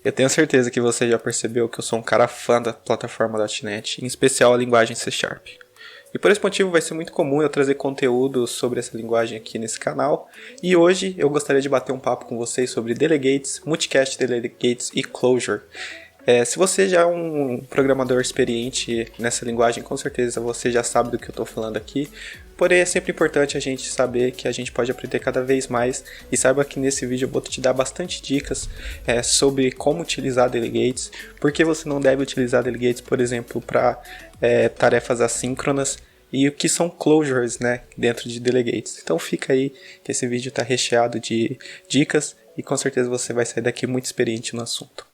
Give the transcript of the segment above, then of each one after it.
Eu tenho certeza que você já percebeu que eu sou um cara fã da plataforma .NET, em especial a linguagem C#. E por esse motivo vai ser muito comum eu trazer conteúdo sobre essa linguagem aqui nesse canal. E hoje eu gostaria de bater um papo com vocês sobre Delegates, Multicast Delegates e Closure. Se você já é um programador experiente nessa linguagem, com certeza você já sabe do que eu estou falando aqui. Porém, é sempre importante a gente saber que a gente pode aprender cada vez mais. E saiba que nesse vídeo eu vou te dar bastante dicas sobre como utilizar delegates. Por que você não deve utilizar delegates, por exemplo, para tarefas assíncronas. E o que são closures, né, dentro de delegates. Então fica aí que esse vídeo está recheado de dicas. E com certeza você vai sair daqui muito experiente no assunto.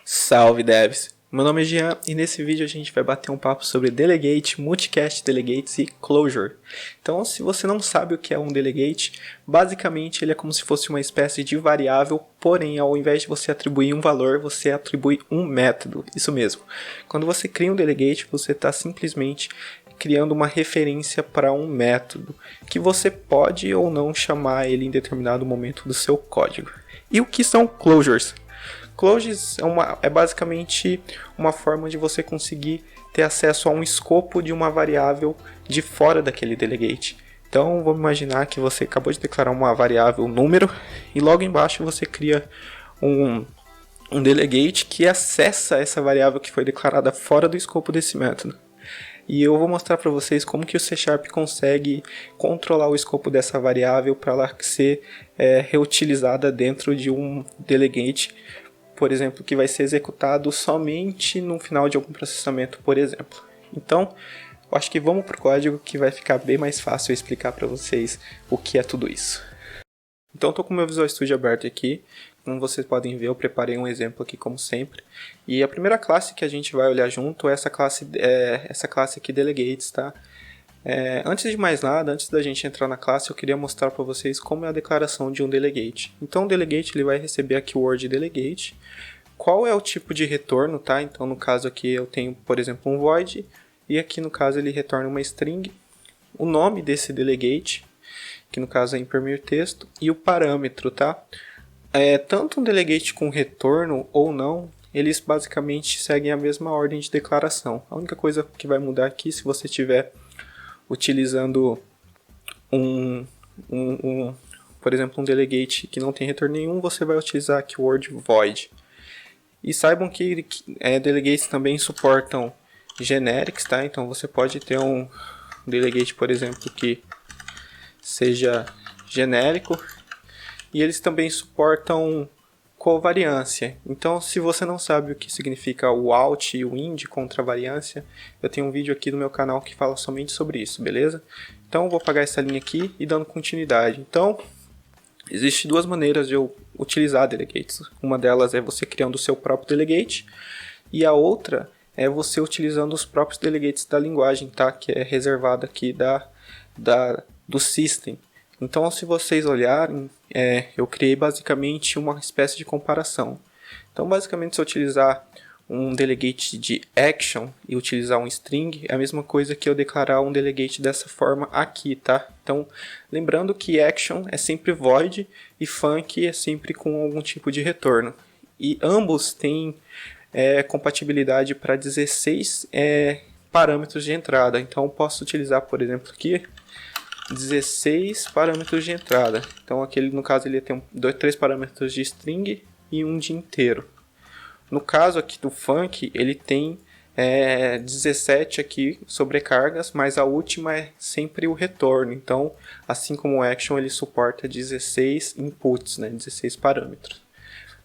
Salve devs! Meu nome é Jean e nesse vídeo a gente vai bater um papo sobre Delegate, Multicast Delegates e Closure. Então, se você não sabe o que é um Delegate, basicamente ele é como se fosse uma espécie de variável, porém ao invés de você atribuir um valor, você atribui um método. Isso mesmo. Quando você cria um Delegate, você está simplesmente criando uma referência para um método, que você pode ou não chamar ele em determinado momento do seu código. E o que são Closures? Closures é basicamente uma forma de você conseguir ter acesso a um escopo de uma variável de fora daquele delegate. Então vamos imaginar que você acabou de declarar uma variável número e logo embaixo você cria um delegate que acessa essa variável que foi declarada fora do escopo desse método. E eu vou mostrar para vocês como que o C# consegue controlar o escopo dessa variável para ela ser reutilizada dentro de um delegate, por exemplo, que vai ser executado somente no final de algum processamento, por exemplo. Então, eu acho que vamos para o código que vai ficar bem mais fácil eu explicar para vocês o que é tudo isso. Então, estou com o meu Visual Studio aberto aqui. Como vocês podem ver, eu preparei um exemplo aqui como sempre. E a primeira classe que a gente vai olhar junto é essa classe aqui, Delegates, tá? Antes de mais nada, antes da gente entrar na classe, eu queria mostrar para vocês como é a declaração de um delegate. Então o delegate ele vai receber a keyword delegate. Qual é o tipo de retorno, tá? Então no caso aqui eu tenho, por exemplo, um void, e aqui no caso ele retorna uma string. O nome desse delegate, que no caso é imprimir texto, e o parâmetro, tá? Tanto um delegate com retorno ou não, eles basicamente seguem a mesma ordem de declaração. A única coisa que vai mudar aqui, se você tiver utilizando por exemplo, um delegate que não tem retorno nenhum, você vai utilizar a keyword void. E saibam que delegates também suportam generics, tá? Então você pode ter um delegate, por exemplo, que seja genérico, e eles também suportam covariância. Então, se você não sabe o que significa o out e o ind contra variância, eu tenho um vídeo aqui no meu canal que fala somente sobre isso, beleza? Então, eu vou apagar essa linha aqui e dando continuidade. Então, existem duas maneiras de eu utilizar delegates. Uma delas é você criando o seu próprio delegate, e a outra é você utilizando os próprios delegates da linguagem, tá? Que é reservada aqui do system. Então, se vocês olharem, eu criei basicamente uma espécie de comparação. Então, basicamente, se eu utilizar um delegate de action e utilizar um string, é a mesma coisa que eu declarar um delegate dessa forma aqui, tá? Então, lembrando que action é sempre void e func é sempre com algum tipo de retorno. E ambos têm compatibilidade para 16 parâmetros de entrada. Então, eu posso utilizar, por exemplo, aqui 16 parâmetros de entrada. Então aquele, no caso, ele tem 3 parâmetros de string e um de inteiro. No caso aqui do func, ele tem 17 aqui sobrecargas, mas a última é sempre o retorno. Então, assim como o action, ele suporta 16 inputs, né, 16 parâmetros.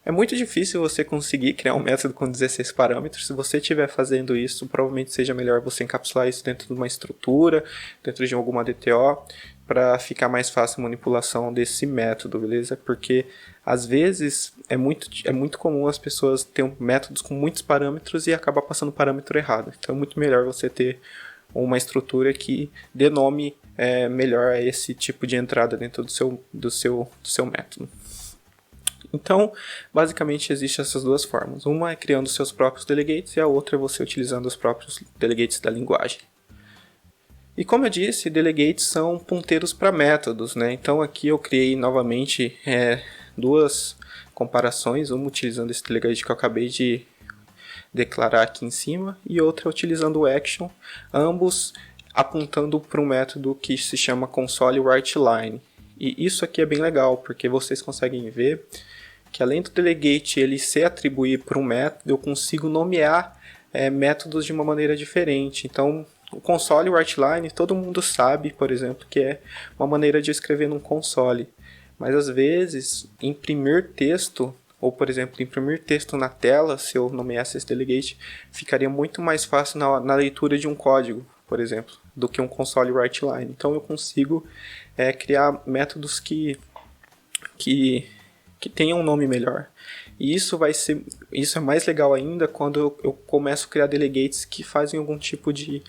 É muito difícil você conseguir criar um método com 16 parâmetros. Se você estiver fazendo isso, provavelmente seja melhor você encapsular isso dentro de uma estrutura, dentro de alguma DTO, para ficar mais fácil a manipulação desse método, beleza? Porque às vezes é muito comum as pessoas terem métodos com muitos parâmetros e acabar passando o parâmetro errado. Então é muito melhor você ter uma estrutura que dê nome melhor a esse tipo de entrada dentro do seu método. Então, basicamente, existem essas duas formas. Uma é criando seus próprios delegates e a outra é você utilizando os próprios delegates da linguagem. E como eu disse, delegates são ponteiros para métodos, né? Então aqui eu criei novamente duas comparações, uma utilizando esse delegate que eu acabei de declarar aqui em cima e outra utilizando o action, ambos apontando para um método que se chama console_writeLine. E isso aqui é bem legal, porque vocês conseguem ver que além do delegate ele se atribuir para um método, eu consigo nomear métodos de uma maneira diferente. Então, o console_writeLine, todo mundo sabe, por exemplo, que é uma maneira de escrever num console. Mas às vezes, imprimir texto, ou por exemplo, imprimir texto na tela, se eu nomeasse esse delegate, ficaria muito mais fácil na leitura de um código, por exemplo, do que um console_writeLine. Então eu consigo criar métodos que tenham um nome melhor. E isso é mais legal ainda quando eu começo a criar delegates que fazem algum tipo de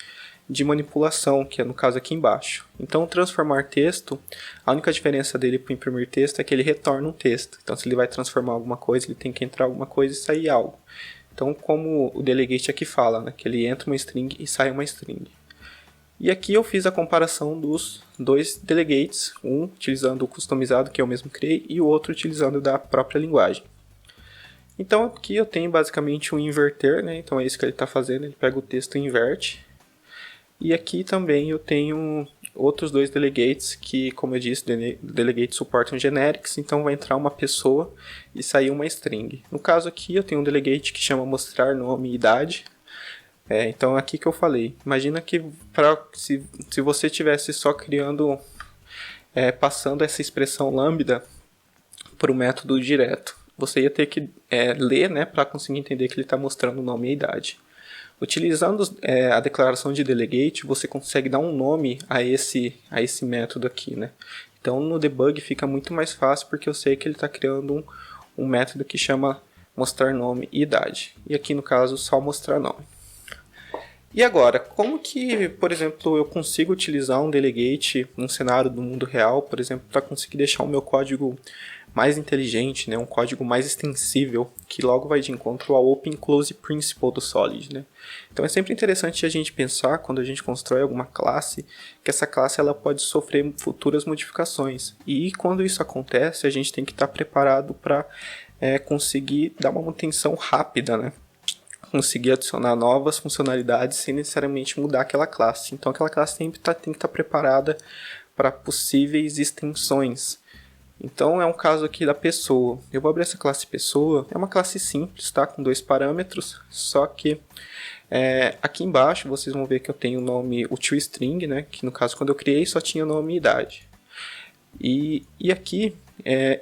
manipulação, que é no caso aqui embaixo. Então, transformar texto, a única diferença dele para imprimir texto é que ele retorna um texto. Então, se ele vai transformar alguma coisa, ele tem que entrar alguma coisa e sair algo. Então, como o delegate aqui fala, né, que ele entra uma string e sai uma string. E aqui eu fiz a comparação dos dois delegates, um utilizando o customizado que eu mesmo criei e o outro utilizando da própria linguagem. Então aqui eu tenho basicamente um inverter, né? Então é isso que ele está fazendo, ele pega o texto e inverte. E aqui também eu tenho outros dois delegates que, como eu disse, delegates suportam generics, então vai entrar uma pessoa e sair uma string. No caso aqui eu tenho um delegate que chama mostrar nome e idade. Então aqui que eu falei, imagina que se você tivesse só criando, passando essa expressão lambda para o método direto, você ia ter que ler, né, para conseguir entender que ele está mostrando o nome e a idade. Utilizando a declaração de delegate, você consegue dar um nome a esse método aqui, né? Então no debug fica muito mais fácil porque eu sei que ele está criando um método que chama mostrar nome e idade. E aqui no caso só mostrar nome. E agora, como que, por exemplo, eu consigo utilizar um delegate num cenário do mundo real, por exemplo, para conseguir deixar o meu código mais inteligente, né? Um código mais extensível, que logo vai de encontro ao Open Close Principle do Solid, né? Então é sempre interessante a gente pensar, quando a gente constrói alguma classe, que essa classe ela pode sofrer futuras modificações. E quando isso acontece, a gente tem que estar preparado para conseguir dar uma manutenção rápida, né? Conseguir adicionar novas funcionalidades sem necessariamente mudar aquela classe. Então aquela classe tem que estar preparada para possíveis extensões. Então é um caso aqui da pessoa. Eu vou abrir essa classe pessoa. É uma classe simples, tá? Com 2 parâmetros. Só que aqui embaixo vocês vão ver que eu tenho o nome, o toString, né? Que no caso quando eu criei só tinha nome e idade. E aqui,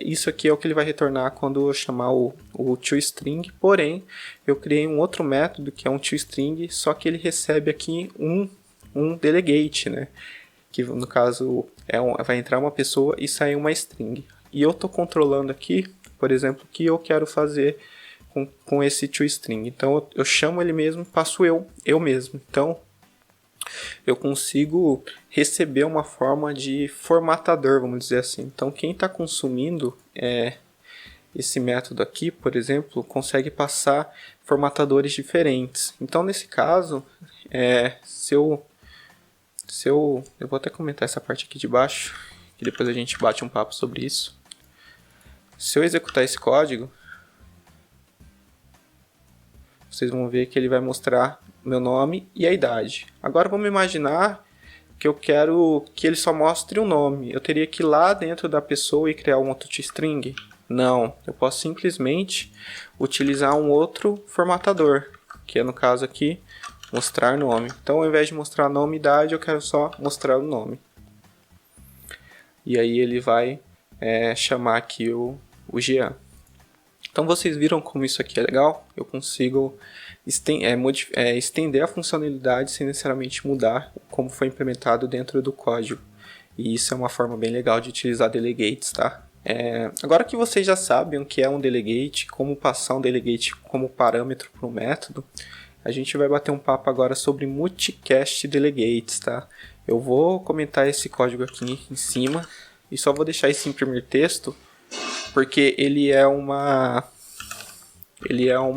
isso aqui é o que ele vai retornar quando eu chamar o toString, porém, eu criei um outro método que é um toString, só que ele recebe aqui um delegate, né? Que no caso vai entrar uma pessoa e sair uma string. E eu estou controlando aqui, por exemplo, o que eu quero fazer com esse toString. Então eu chamo ele mesmo e passo eu mesmo. Então eu consigo receber uma forma de formatador, vamos dizer assim. Então quem está consumindo esse método aqui, por exemplo, consegue passar formatadores diferentes. Então nesse caso, eu vou até comentar essa parte aqui de baixo, que depois a gente bate um papo sobre isso. Se eu executar esse código, vocês vão ver que ele vai mostrar meu nome e a idade. Agora vamos imaginar que eu quero que ele só mostre o nome. Eu teria que ir lá dentro da pessoa e criar um outro toString? Não, eu posso simplesmente utilizar um outro formatador, que é no caso aqui, mostrar nome. Então ao invés de mostrar nome e idade, eu quero só mostrar o nome. E aí ele vai chamar aqui o Jean. Então vocês viram como isso aqui é legal? Eu consigo estender a funcionalidade sem necessariamente mudar como foi implementado dentro do código. E isso é uma forma bem legal de utilizar delegates, tá? Agora que vocês já sabem o que é um delegate, como passar um delegate como parâmetro para um método, a gente vai bater um papo agora sobre multicast delegates, tá? Eu vou comentar esse código aqui em cima e só vou deixar esse imprimir texto, porque ele é uma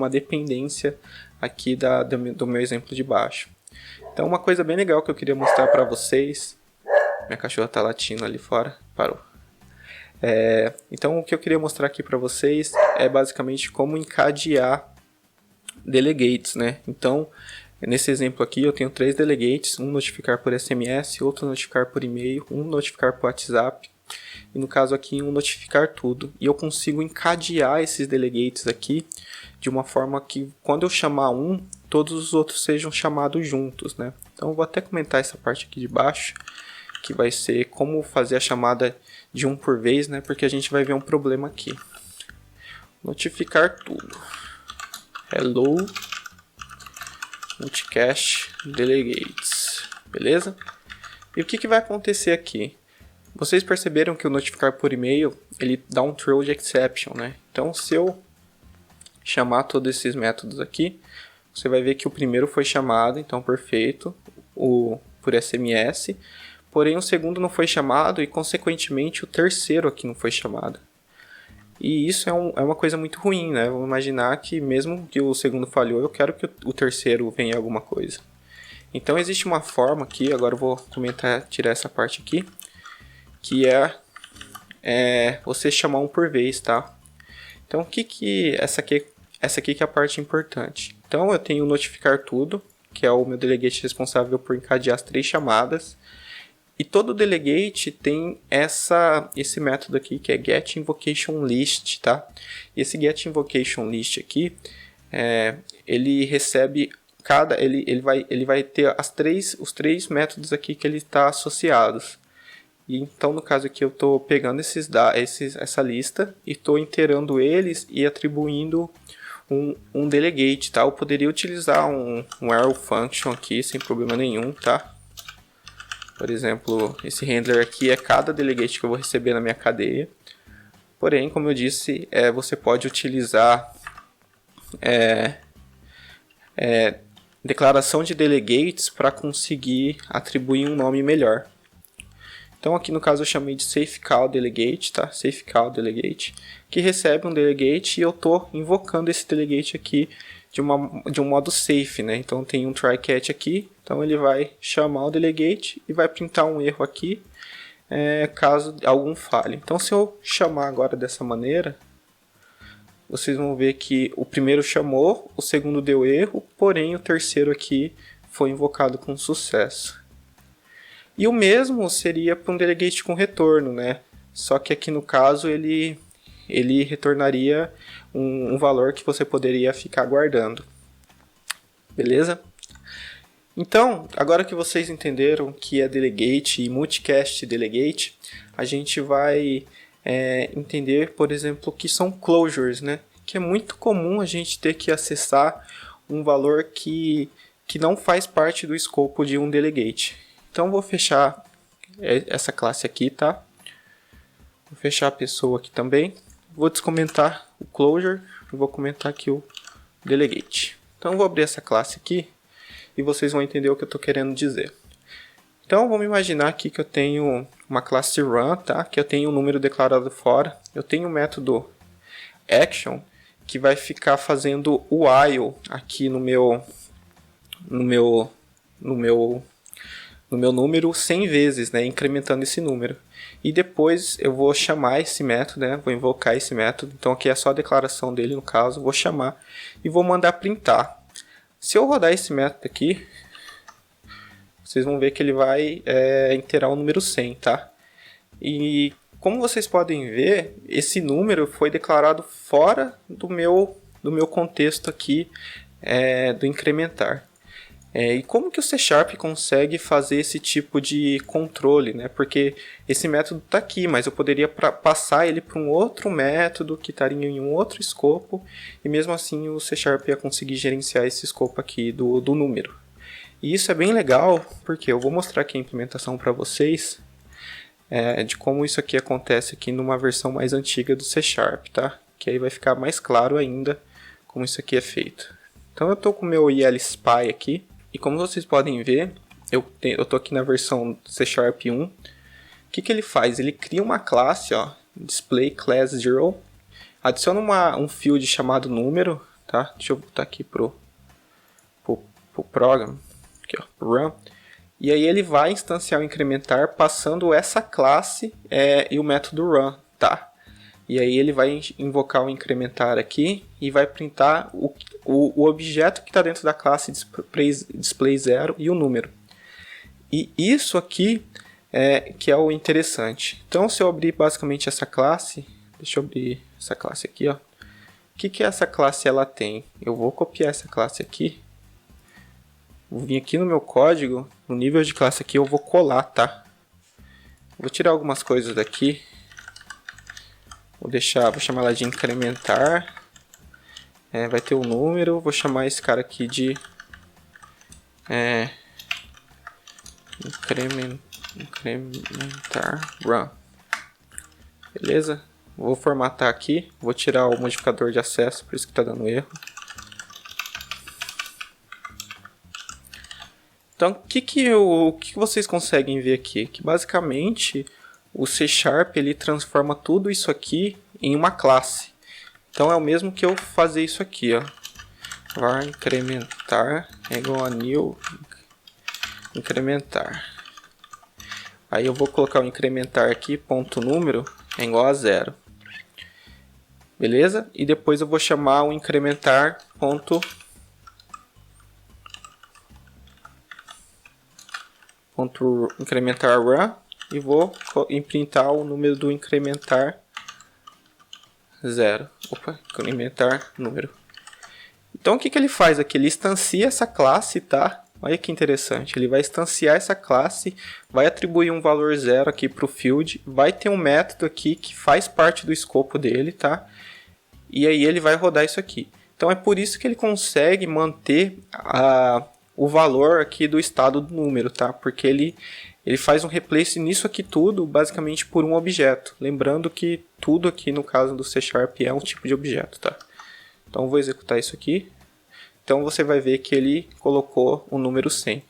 dependência aqui do meu exemplo de baixo. Então uma coisa bem legal que eu queria mostrar para vocês, minha cachorra tá latindo ali fora, parou. Então o que eu queria mostrar aqui para vocês é basicamente como encadear delegates, né? Então nesse exemplo aqui eu tenho 3 delegates, um notificar por SMS, outro notificar por e-mail, um notificar por WhatsApp e no caso aqui um notificar tudo. E eu consigo encadear esses delegates aqui de uma forma que quando eu chamar um, todos os outros sejam chamados juntos, né? Então eu vou até comentar essa parte aqui de baixo, que vai ser como fazer a chamada de um por vez, né? Porque a gente vai ver um problema aqui. Notificar tudo. Hello Multicast Delegates. Beleza? E o que vai acontecer aqui? Vocês perceberam que o notificar por e-mail, ele dá um throw de exception, né? Então se eu chamar todos esses métodos aqui, você vai ver que o primeiro foi chamado, então perfeito, por SMS, porém o segundo não foi chamado e consequentemente o terceiro aqui não foi chamado. E isso é uma coisa muito ruim, né? Vamos imaginar que mesmo que o segundo falhou, eu quero que o terceiro venha alguma coisa. Então existe uma forma aqui, agora eu vou comentar, tirar essa parte aqui, que é você chamar um por vez, tá? Então essa aqui que é a parte importante. Então eu tenho o notificar tudo, que é o meu delegate responsável por encadear as 3 chamadas. E todo delegate tem esse método aqui, que é getInvocationList, tá? E esse getInvocationList aqui, ele recebe ele vai ter os 3 métodos aqui que ele está associados. E então no caso aqui eu estou pegando essa lista e estou inteirando eles e atribuindo um delegate, tá? Eu poderia utilizar um arrow function aqui sem problema nenhum, tá? Por exemplo, esse handler aqui é cada delegate que eu vou receber na minha cadeia. Porém, como eu disse, você pode utilizar declaração de delegates para conseguir atribuir um nome melhor. Então aqui no caso eu chamei de safeCallDelegate, tá? safeCallDelegate, que recebe um delegate e eu estou invocando esse delegate aqui de um modo safe, né? Então tem um try-catch aqui, então ele vai chamar o delegate e vai printar um erro aqui, caso algum falhe. Então se eu chamar agora dessa maneira, vocês vão ver que o primeiro chamou, o segundo deu erro, porém o terceiro aqui foi invocado com sucesso. E o mesmo seria para um delegate com retorno, né? Só que aqui no caso ele retornaria um valor que você poderia ficar guardando. Beleza? Então, agora que vocês entenderam que é delegate e multicast delegate, a gente vai entender, por exemplo, o que são closures, né? Que é muito comum a gente ter que acessar um valor que não faz parte do escopo de um delegate. Então vou fechar essa classe aqui, tá? Vou fechar a pessoa aqui também. Vou descomentar o closure e vou comentar aqui o delegate. Então vou abrir essa classe aqui e vocês vão entender o que eu estou querendo dizer. Então vamos imaginar aqui que eu tenho uma classe run, tá? Que eu tenho um número declarado fora. Eu tenho um método action que vai ficar fazendo o while aqui no meu número 100 vezes, né, incrementando esse número. E depois eu vou chamar esse método, né, vou invocar esse método. Então aqui é só a declaração dele no caso, vou chamar e vou mandar printar. Se eu rodar esse método aqui, vocês vão ver que ele vai inteirar o número 100, tá? E como vocês podem ver, esse número foi declarado fora do meu contexto aqui do incrementar. E como que o C# consegue fazer esse tipo de controle, né? Porque esse método está aqui, mas eu poderia passar ele para um outro método que estaria em um outro escopo, e mesmo assim o C# ia conseguir gerenciar esse escopo aqui do número. E isso é bem legal, porque eu vou mostrar aqui a implementação para vocês de como isso aqui acontece aqui numa versão mais antiga do C#, tá? Que aí vai ficar mais claro ainda como isso aqui é feito. Então eu estou com o meu ELSpy aqui, e como vocês podem ver, eu estou aqui na versão C# 1. O que ele faz? Ele cria uma classe, ó, display class 0, adiciona um field chamado número, tá? Deixa eu botar aqui pro program. aqui, ó, run. E aí ele vai instanciar o incrementar passando essa classe e o método run, tá? E aí ele vai invocar o incrementar aqui e vai printar o objeto que está dentro da classe display 0 e o número. E isso aqui que é o interessante. Então se eu abrir basicamente essa classe, deixa eu abrir essa classe aqui, ó. O que essa classe ela tem? Eu vou copiar essa classe aqui. Vou vir aqui no meu código, no nível de classe aqui eu vou colar, tá? Vou tirar algumas coisas daqui. Vou chamar ela de incrementar. Vai ter o número, vou chamar esse cara aqui de incrementar run. Beleza? Vou formatar aqui, vou tirar o modificador de acesso, por isso que está dando erro. Então, o que vocês conseguem ver aqui? Que basicamente o C# ele transforma tudo isso aqui em uma classe. Então é o mesmo que eu fazer isso aqui, ó. var incrementar é igual a new incrementar. Aí eu vou colocar o incrementar aqui, ponto número é igual a 0. Beleza? E depois eu vou chamar o incrementar ponto incrementar run e vou imprintar o número do incrementar 0. Incrementar número. Então o que ele faz aqui? Ele instancia essa classe, tá? Olha que interessante. Ele vai instanciar essa classe, vai atribuir um valor 0 aqui para o field, vai ter um método aqui que faz parte do escopo dele, tá? E aí ele vai rodar isso aqui. Então é por isso que ele consegue manter o valor aqui do estado do número, tá? Porque ele faz um replace nisso aqui tudo, basicamente por um objeto. Lembrando que tudo aqui no caso do C# é um tipo de objeto, tá? Então eu vou executar isso aqui. Então você vai ver que ele colocou o número 100.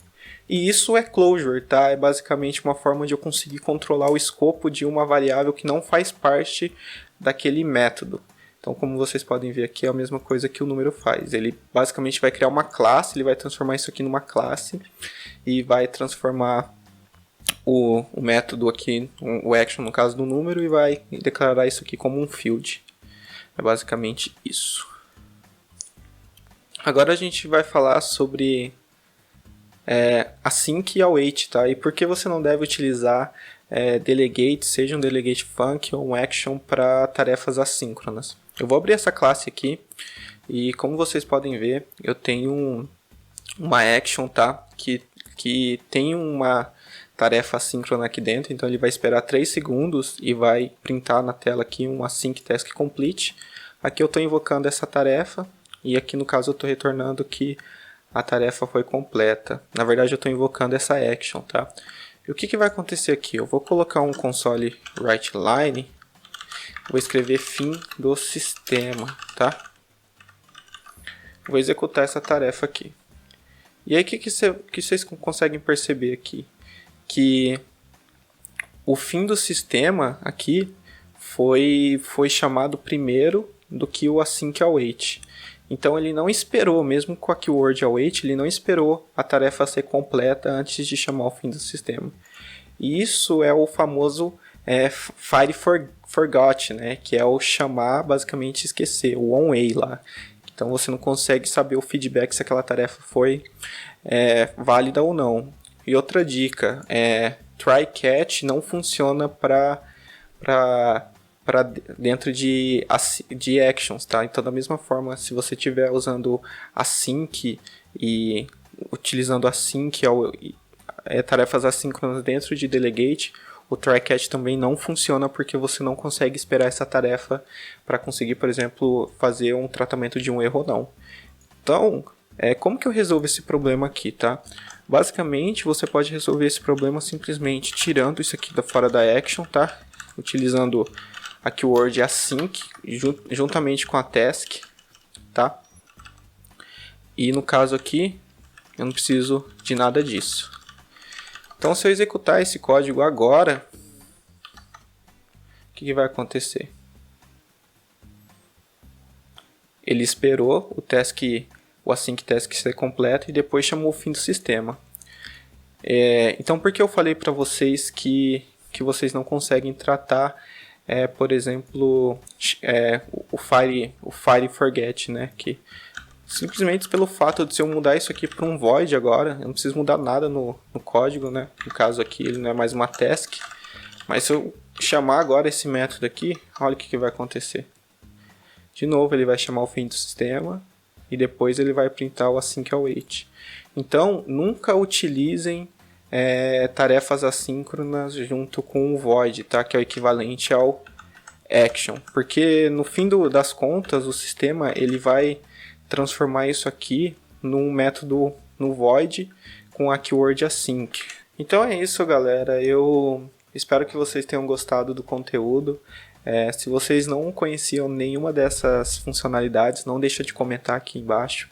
E isso é closure, tá? É basicamente uma forma de eu conseguir controlar o escopo de uma variável que não faz parte daquele método. Então, como vocês podem ver aqui, é a mesma coisa que o número faz. Ele basicamente vai criar uma classe, ele vai transformar isso aqui numa classe e vai transformar o método aqui, o action no caso do número, e vai declarar isso aqui como um field. É basicamente isso. Agora a gente vai falar sobre async e await, tá? E por que você não deve utilizar delegate, seja um delegate func ou um action para tarefas assíncronas. Eu vou abrir essa classe aqui e como vocês podem ver, eu tenho uma action, tá? Que tem uma tarefa assíncrona aqui dentro, então ele vai esperar 3 segundos e vai printar na tela aqui um async task complete. Aqui eu estou invocando essa tarefa e aqui no caso eu estou retornando que a tarefa foi completa. Na verdade eu estou invocando essa action, tá? E o que vai acontecer aqui? Eu vou colocar um console writeLine, vou escrever fim do sistema, tá? Vou executar essa tarefa aqui. E aí o que vocês conseguem perceber aqui? Que o fim do sistema aqui foi chamado primeiro do que o async await. Então ele não esperou, mesmo com a keyword await, ele não esperou a tarefa ser completa antes de chamar o fim do sistema. E isso é o famoso fire forgot, né? Que é o chamar, basicamente esquecer, o on-way lá. Então você não consegue saber o feedback se aquela tarefa foi válida ou não. E outra dica, try catch não funciona para dentro de actions, tá? Então da mesma forma, se você estiver usando async e utilizando async tarefas assíncronas dentro de delegate, o try catch também não funciona porque você não consegue esperar essa tarefa para conseguir, por exemplo, fazer um tratamento de um erro ou não. Então, como que eu resolvo esse problema aqui, tá? Basicamente, você pode resolver esse problema simplesmente tirando isso aqui fora da action, tá? Utilizando a keyword async juntamente com a task, tá? E no caso aqui, eu não preciso de nada disso. Então, se eu executar esse código agora, o que vai acontecer? Ele esperou o async task ser completo e depois chamou o fim do sistema. Então, por que eu falei para vocês que vocês não conseguem tratar, por exemplo, o Fire Forget, né? Que simplesmente pelo fato de se eu mudar isso aqui para um void agora, eu não preciso mudar nada no código, né? No caso aqui ele não é mais uma task, mas se eu chamar agora esse método aqui, olha o que vai acontecer. De novo ele vai chamar o fim do sistema e depois ele vai printar o async await. Então nunca utilizem tarefas assíncronas junto com o void, tá? Que é o equivalente ao action, porque no fim das contas o sistema ele vai transformar isso aqui num método no void com a keyword async. Então é isso, galera. Eu espero que vocês tenham gostado do conteúdo. Se vocês não conheciam nenhuma dessas funcionalidades, não deixa de comentar aqui embaixo.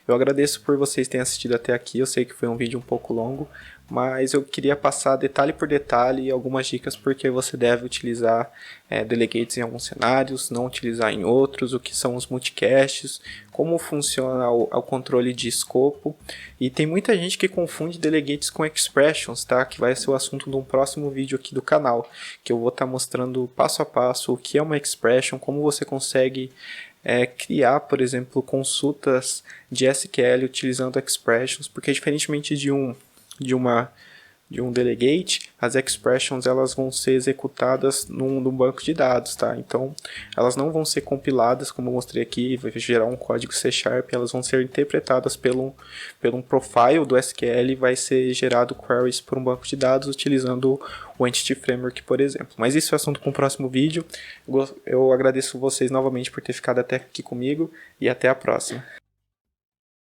Eu agradeço por vocês terem assistido até aqui. Eu sei que foi um vídeo um pouco longo, mas eu queria passar detalhe por detalhe algumas dicas porque você deve utilizar delegates em alguns cenários, não utilizar em outros, o que são os multicaches, como funciona o controle de escopo. E tem muita gente que confunde delegates com expressions, tá? Que vai ser o assunto de um próximo vídeo aqui do canal, que eu vou estar mostrando passo a passo o que é uma expression, como você consegue criar, por exemplo, consultas de SQL utilizando expressions, porque diferentemente de um delegate, as expressions elas vão ser executadas num banco de dados, tá? Então, elas não vão ser compiladas, como eu mostrei aqui, vai gerar um código C#, elas vão ser interpretadas pelo um profile do SQL e vai ser gerado queries por um banco de dados utilizando o Entity Framework, por exemplo. Mas isso é assunto para um próximo vídeo. Eu agradeço vocês novamente por ter ficado até aqui comigo e até a próxima.